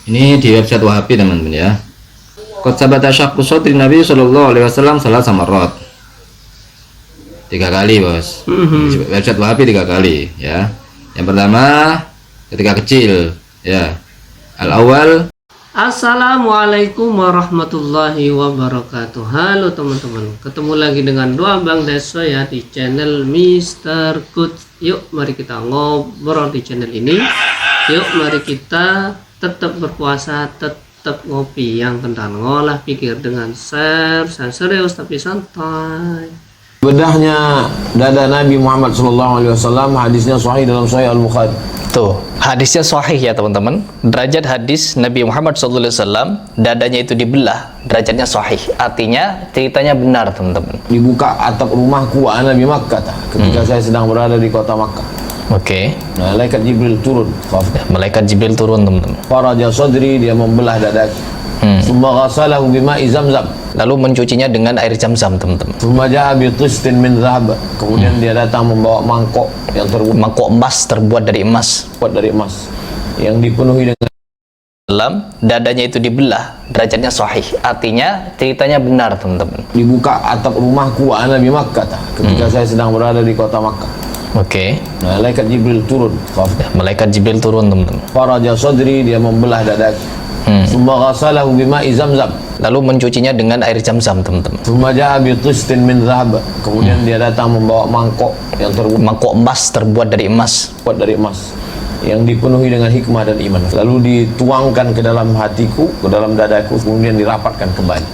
Ini di website Wahabi teman-teman ya. Qad sabata syaqqu sadri Nabi sallallahu alaihi wasallam salah samarrat. 3 kali, Bos. Di website Wahabi 3 kali ya. Yang pertama ketika kecil ya. Al-awwal. Assalamualaikum warahmatullahi wabarakatuh. Halo teman-teman, ketemu lagi dengan Doa Bang Deso ya di channel Mr. Good. Yuk mari kita ngobrol di channel ini. Yuk mari kita tetap berpuasa, tetap ngopi yang kental, ngolah pikir dengan share serius tapi santai. Bedahnya dada Nabi Muhammad SAW, hadisnya sahih dalam Sahih Al-Bukhari. Tuh, hadisnya sahih ya teman-teman. Derajat hadis Nabi Muhammad SAW, dadanya itu dibelah, derajatnya sahih. Artinya ceritanya benar teman-teman. Dibuka atap rumahku ana di Makkah ketika saya sedang berada di kota Makkah. Oke. Malaikat Jibril turun. Malaikat Jibril turun teman-teman. Faraja sadri, dia membelah dadaku. Summa ghasalahu bima'i zamzam. Lalu mencucinya dengan air zam-zam teman-teman. Summa ja'a bi tistin min dhahab. Kemudian dia datang membawa mangkok yang mangkok emas terbuat dari emas. dari emas yang dipenuhi dengan Dalam dadanya itu dibelah, derajatnya sahih. Artinya ceritanya benar teman-teman. dibuka atap rumahku ana di Makkah ketika saya sedang berada di kota Makkah. Oke. Malaikat Jibril turun. Malaikat Jibril turun teman-teman. Faraja sadri, dia membelah dadaku. Summa ghasalahu bima'i zamzam. Lalu mencucinya dengan air zam-zam teman-teman. Summa ja'a bi tistin min dhahab. Kemudian dia datang membawa mangkok yang Mangkok emas terbuat dari emas. dari emas yang dipenuhi dengan hikmah dan iman. Lalu dituangkan ke dalam hatiku, ke dalam dadaku, kemudian dirapatkan kembali.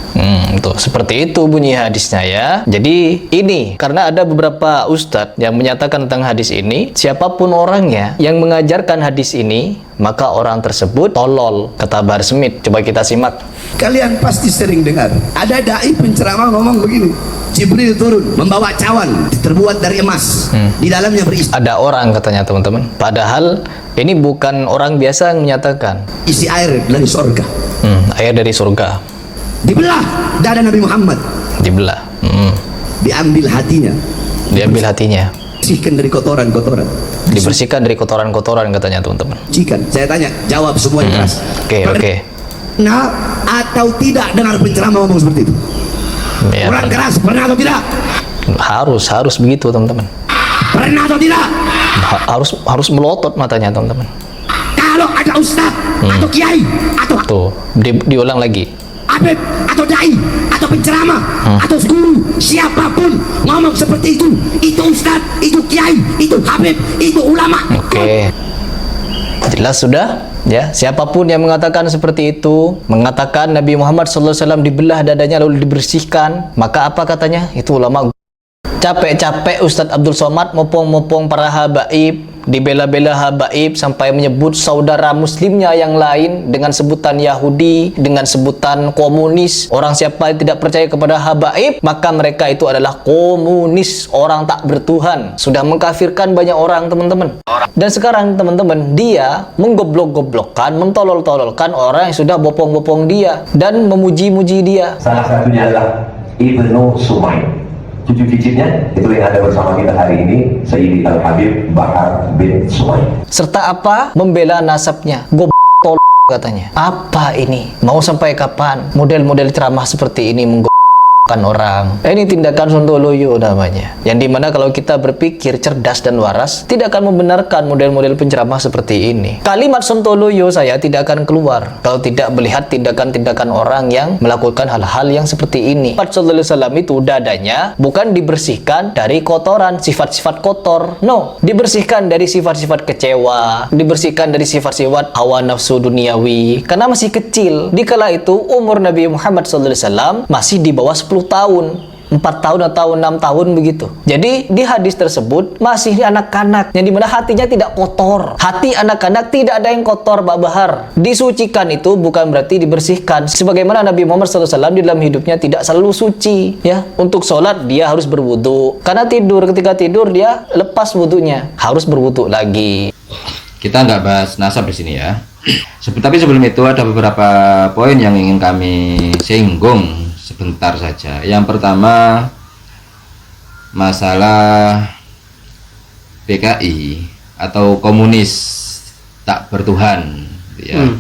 Tuh, seperti itu bunyi hadisnya ya. Jadi ini karena ada beberapa ustadz yang menyatakan tentang hadis ini, siapapun orangnya yang mengajarkan hadis ini, maka orang tersebut tolol, kata Bahar Smith. Coba kita simak. Kalian pasti sering dengar ada dai penceramah ngomong begini, Jibril turun membawa cawan terbuat dari emas, di dalamnya berisi Ada orang katanya teman-teman, padahal ini bukan orang biasa yang menyatakan air dari surga. air dari surga. Dibelah dada Nabi Muhammad, Dibelah. diambil hatinya, Diambil hatinya, bersihkan dari kotoran-kotoran, dibersihkan dari kotoran-kotoran katanya teman-teman. disucikan. Saya tanya, jawab semua yang keras. Oke. Pernah atau tidak dengar penceramah ngomong seperti itu? Ya, Orang keras, pernah atau tidak? harus begitu teman-teman. Pernah atau tidak? Harus melotot matanya teman-teman. Kalau ada ustaz atau kiai atau Tuh, diulang lagi. Habib atau dai atau penceramah atau guru siapapun ngomong seperti itu ustaz, itu kiai, itu habib, itu ulama. Oke. Jelas sudah ya, siapapun yang mengatakan seperti itu, mengatakan Nabi Muhammad SAW dibelah dadanya lalu dibersihkan, maka apa katanya? Itu ulama. Capek-capek Ustadz Abdul Somad mopong-mopong para habaib, dibela-bela habaib sampai menyebut saudara muslimnya yang lain dengan sebutan Yahudi, dengan sebutan komunis. Orang siapa yang tidak percaya kepada habaib, maka mereka itu adalah komunis, orang tak bertuhan. Sudah mengkafirkan banyak orang teman-teman. Dan sekarang teman-teman, dia menggoblok-goblokkan, mentolol-tololkan orang yang sudah bopong-bopong dia dan memuji-muji dia. Salah satunya adalah Ibnu Sumail. Cucu cicitnya itu yang ada bersama kita hari ini, Sayyidi Al-Habib Bahar bin Sumail. Serta apa? Membela nasabnya. Goblok katanya. Apa ini? Mau sampai kapan model-model ceramah seperti ini menggoblokkan orang? Ini tindakan sontoloyo namanya. Yang dimana kalau kita berpikir cerdas dan waras, tidak akan membenarkan model-model penceramah seperti ini. Kalimat sontoloyo saya tidak akan keluar kalau tidak melihat tindakan-tindakan orang yang melakukan hal-hal yang seperti ini. Muhammad SAW itu dadanya bukan dibersihkan dari kotoran, sifat-sifat kotor. No, dibersihkan dari sifat-sifat kecewa, dibersihkan dari sifat-sifat hawa nafsu duniawi. Karena masih kecil. Dikala itu umur Nabi Muhammad SAW masih di bawah 10 tahun, 4 tahun atau 6 tahun begitu. Jadi di hadis tersebut masih anak-anak, yang dimana hatinya tidak kotor. Hati anak-anak tidak ada yang kotor, Pak Bahar. Disucikan itu bukan berarti dibersihkan. Sebagaimana Nabi Muhammad SAW di dalam hidupnya tidak selalu suci. Ya, untuk sholat dia harus berwudu. Karena ketika tidur dia lepas wudunya, harus berwudu lagi. Kita nggak bahas nasab di sini ya. Tapi sebelum itu ada beberapa poin yang ingin kami singgung sebentar saja. Yang pertama, masalah PKI atau komunis tak bertuhan, ya.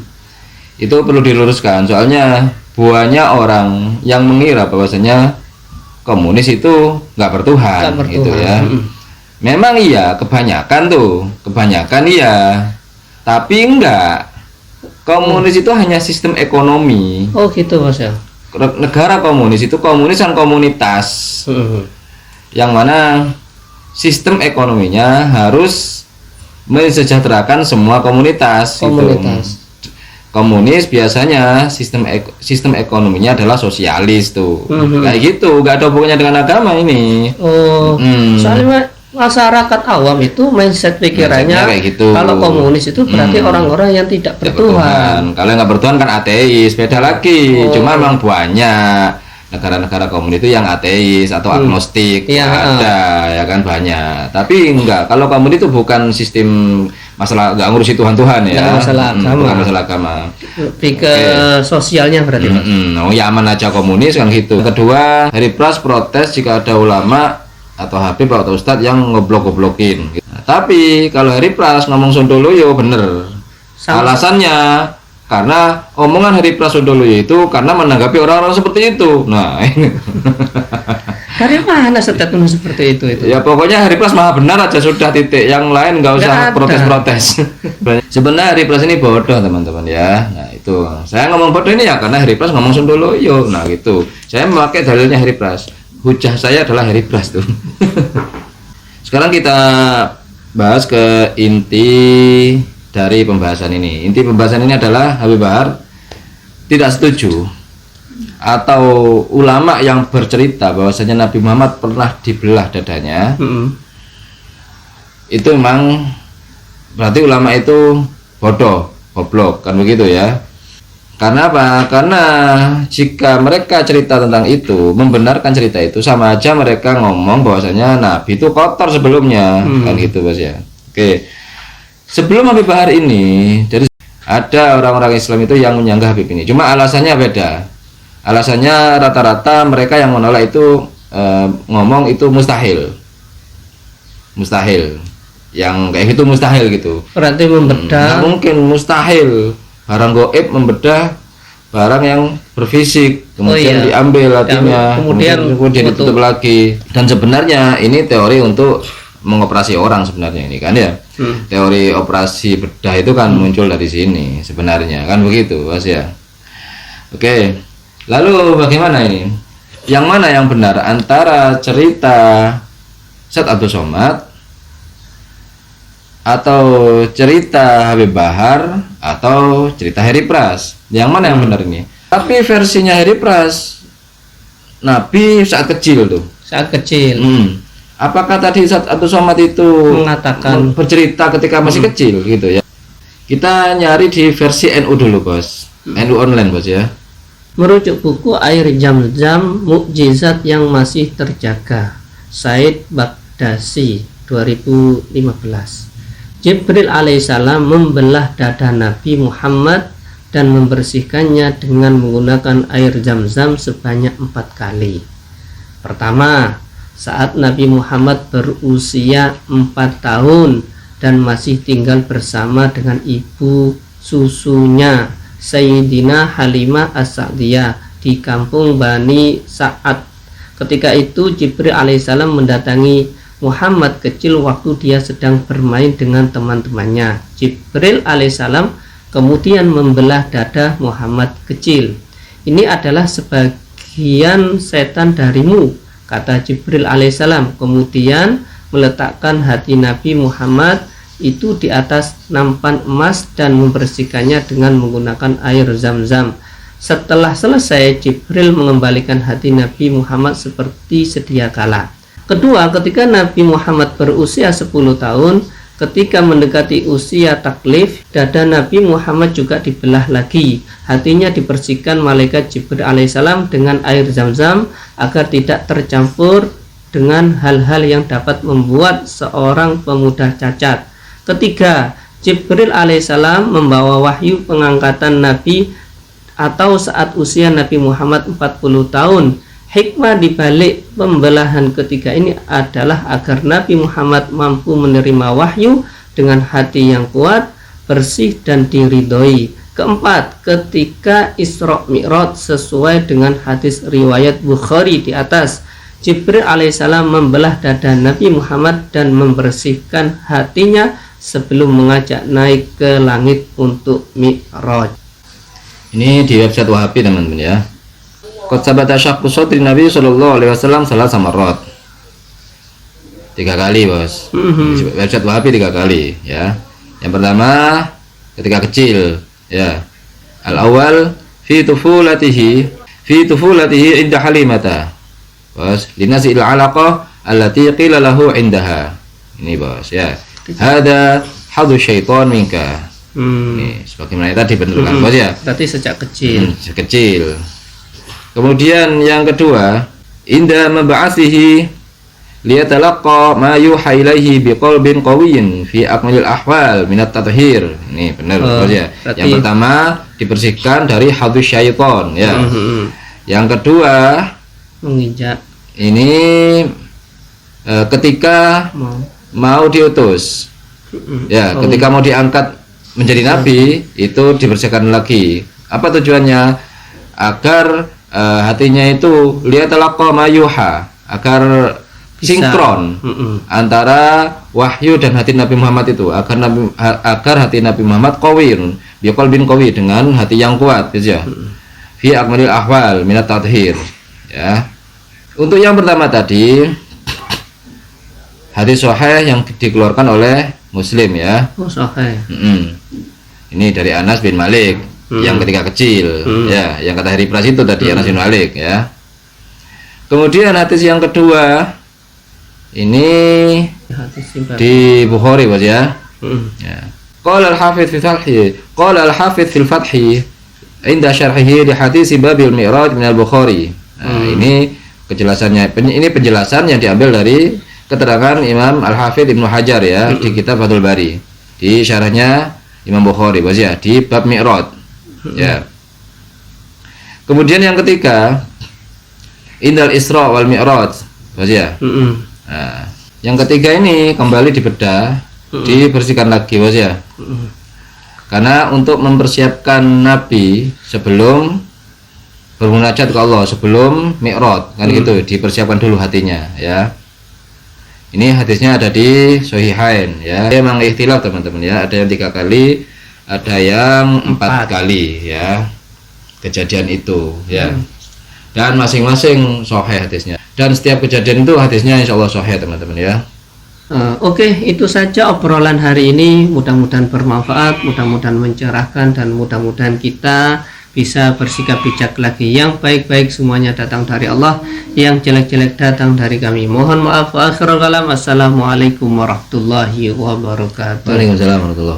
Itu perlu diluruskan, soalnya banyak orang yang mengira bahwasanya komunis itu nggak bertuhan, Nggak gitu bertuhan. ya. Memang iya, kebanyakan iya, tapi enggak. Komunis itu hanya sistem ekonomi. Oh gitu Mas ya. Negara komunis itu komunis dan komunitas, yang mana sistem ekonominya harus mensejahterakan semua komunitas. Komunitas. Gitu. Komunis biasanya sistem ekonominya adalah sosialis tuh, kayak gitu, nggak ada hubungannya dengan agama ini. Oh, soalnya masyarakat awam itu mindset pikirannya Mindsetnya kayak gitu. kalau komunis itu berarti orang-orang yang tidak bertuhan. Kalau yang nggak bertuhan kan ateis, beda lagi. Cuma memang banyak negara-negara komunis itu yang ateis atau agnostik, Iya, ada ya kan banyak. Tapi enggak, kalau komunis itu bukan sistem masalah, nggak ngurusi Tuhan-Tuhan ya. Nggak masalah agama. Bukan masalah agama. Lebih ke sosialnya berarti Mas. Oh ya, aman aja komunis kan gitu. Kedua, Hari Pras protes jika ada ulama atau habib atau ustadz yang ngeblok-ngeblokin. Nah, tapi kalau Hari Pras ngomong Sontoloyo bener. Alasannya karena omongan Hari Pras Sontoloyo itu karena menanggapi orang-orang seperti itu. Nah, ini. Dari mana statement seperti itu? Ya pokoknya Hari Pras maha benar aja sudah, titik. Yang lain nggak usah Nggak ada. protes-protes. Sebenarnya Hari Pras ini bodoh teman-teman ya. Nah itu saya ngomong bodoh ini ya karena Hari Pras ngomong Sontoloyo. Nah gitu. Saya memakai dalilnya Hari Pras. Hujah saya adalah Hari Pras tuh. Sekarang kita bahas ke inti dari pembahasan ini. Inti pembahasan ini adalah Habib Bahar tidak setuju atau ulama yang bercerita bahwasanya Nabi Muhammad pernah dibelah dadanya. Itu memang berarti ulama itu bodoh, goblok, kan begitu ya. Karena apa? Karena jika mereka cerita tentang itu, membenarkan cerita itu, sama aja mereka ngomong bahwasanya Nabi itu kotor sebelumnya, kan gitu Bos ya. Oke. Sebelum Habib Bahar ini, jadi ada orang-orang Islam itu yang menyanggah Habib ini. Cuma alasannya beda. Alasannya rata-rata mereka yang menolak itu ngomong itu mustahil. Mustahil. Yang kayak gitu mustahil gitu. Berarti membedah. Nggak mungkin, mustahil. Barang goib membedah barang yang berfisik, kemudian diambil hatinya, kemudian ditutup lagi. Dan sebenarnya ini teori untuk mengoperasi orang sebenarnya ini kan ya. Teori operasi bedah itu kan muncul dari sini sebenarnya, kan begitu Mas ya. Oke. Lalu bagaimana ini? Yang mana yang benar antara cerita Ustadz Abdul Somad atau cerita Habib Bahar atau cerita Hari Pras? Yang mana yang benar ini? Tapi versinya Hari Pras, Nabi saat kecil tuh. Saat kecil. Apakah tadi Ustadz Abdul Somad itu Mengatakan bercerita ketika masih kecil gitu ya? Kita nyari di versi NU dulu Bos. NU online Bos ya. Merujuk buku Air Zam-Zam Mukjizat yang Masih Terjaga, Said Baghdasi 2015. Jibril alaihissalam membelah dada Nabi Muhammad dan membersihkannya dengan menggunakan air Zam-Zam sebanyak 4 kali. Pertama, saat Nabi Muhammad berusia 4 tahun dan masih tinggal bersama dengan ibu susunya Sayyidina Halimah As-Sa'diyah di kampung Bani Sa'ad. Ketika itu Jibril alaihissalam mendatangi Muhammad kecil waktu dia sedang bermain dengan teman-temannya. Jibril alaihissalam kemudian membelah dada Muhammad kecil. Ini adalah sebagian setan darimu, kata Jibril alaihissalam. Kemudian meletakkan hati Nabi Muhammad itu di atas nampan emas dan membersihkannya dengan menggunakan air Zam-Zam. Setelah selesai, Jibril mengembalikan hati Nabi Muhammad seperti sedia kala. Kedua, ketika Nabi Muhammad berusia 10 tahun, ketika mendekati usia taklif, dada Nabi Muhammad juga dibelah lagi. Hatinya dibersihkan malaikat Jibril alaihissalam dengan air Zam-Zam agar tidak tercampur dengan hal-hal yang dapat membuat seorang pemuda cacat. Ketiga, Jibril alaihissalam membawa wahyu pengangkatan Nabi atau saat usia Nabi Muhammad 40 tahun. Hikmah dibalik pembelahan ketiga ini adalah agar Nabi Muhammad mampu menerima wahyu dengan hati yang kuat, bersih dan diridhoi. Keempat, ketika Isra Mi'raj sesuai dengan hadis riwayat Bukhari di atas, Jibril alaihissalam membelah dada Nabi Muhammad dan membersihkan hatinya sebelum mengajak naik ke langit untuk Mi'raj. Ini di website Wahabi teman-teman ya. Qad sabata syaqqu sadri Nabi sallallahu alaihi wasallam salasa marrat. 3 kali, Bos. Di website Wahabi 3 kali ya. Yang pertama ketika kecil ya. Al-awwal fi tufulatihi inda Halimata. Bos, linasil alaqah allati qila lahu indaha. Ini, Bos ya. Hada hadhu syaitan minka. Nih, sebagaimana tadi bentukkan, Bos ya. Berarti sejak kecil. Sejak kecil. Kemudian yang kedua, inda mab'athihi liyatalaqqa ma yuha ilaihi biqalbin qawiyyin fi akmalil ahwal minat tathhir. Ini benar, Bos ya. Yang pertama dibersihkan dari hadus syaitan ya. Yang kedua Menginjak ini ketika mau diutus ya, ketika mau diangkat menjadi nabi itu dibersihkan lagi. Apa tujuannya? Agar hatinya itu liyatalaqqa ma yuha, agar sinkron antara wahyu dan hati Nabi Muhammad itu, agar hati Nabi Muhammad qawiyun biqalbin qawi, dengan hati yang kuat gitu ya. Fi akmalil ahwal minat tathhir ya. Untuk yang pertama tadi hadis sahih yang dikeluarkan oleh Muslim ya. Oh, sahih. Ini dari Anas bin Malik yang ketika kecil ya, yang kata Hari Pras itu tadi Anas bin Malik ya. Kemudian hadis yang kedua ini di Bukhari, Bos ya. Ya. Qala al-Hafidz fil Fathi inda syarhihi li hadis Babil Mi'raj min al-Bukhari. Nah, ini kejelasannya, ini penjelasan yang diambil dari keterangan Imam Al-Hafidz Ibnu Hajar ya di kitab Fathul Bari, di syarahnya Imam Bukhari, Bos ya, di bab Mi'raj ya. Kemudian yang ketiga indal Isra wal Mi'raj, Bos ya. Nah, yang ketiga ini kembali dibedah, dibersihkan lagi, Bos ya. Karena untuk mempersiapkan Nabi sebelum bermunajat ke Allah, sebelum Mi'raj kan gitu, dipersiapkan dulu hatinya ya. Ini hadisnya ada di Sahihain ya. Memang ikhtilaf teman-teman ya, ada yang 3 kali, ada yang 4 kali ya kejadian itu ya. Dan masing-masing sahih hadisnya. Dan setiap kejadian itu hadisnya insya Allah sahih teman-teman ya. Oke, itu saja obrolan hari ini. Mudah-mudahan bermanfaat, mudah-mudahan mencerahkan, dan mudah-mudahan kita bisa bersikap bijak lagi. Yang baik-baik semuanya datang dari Allah, yang jelek-jelek datang dari kami. Mohon maaf. Wa akhirul kalam. Assalamualaikum warahmatullahi wabarakatuh. Waalaikumsalam warahmatullahi wabarakatuh.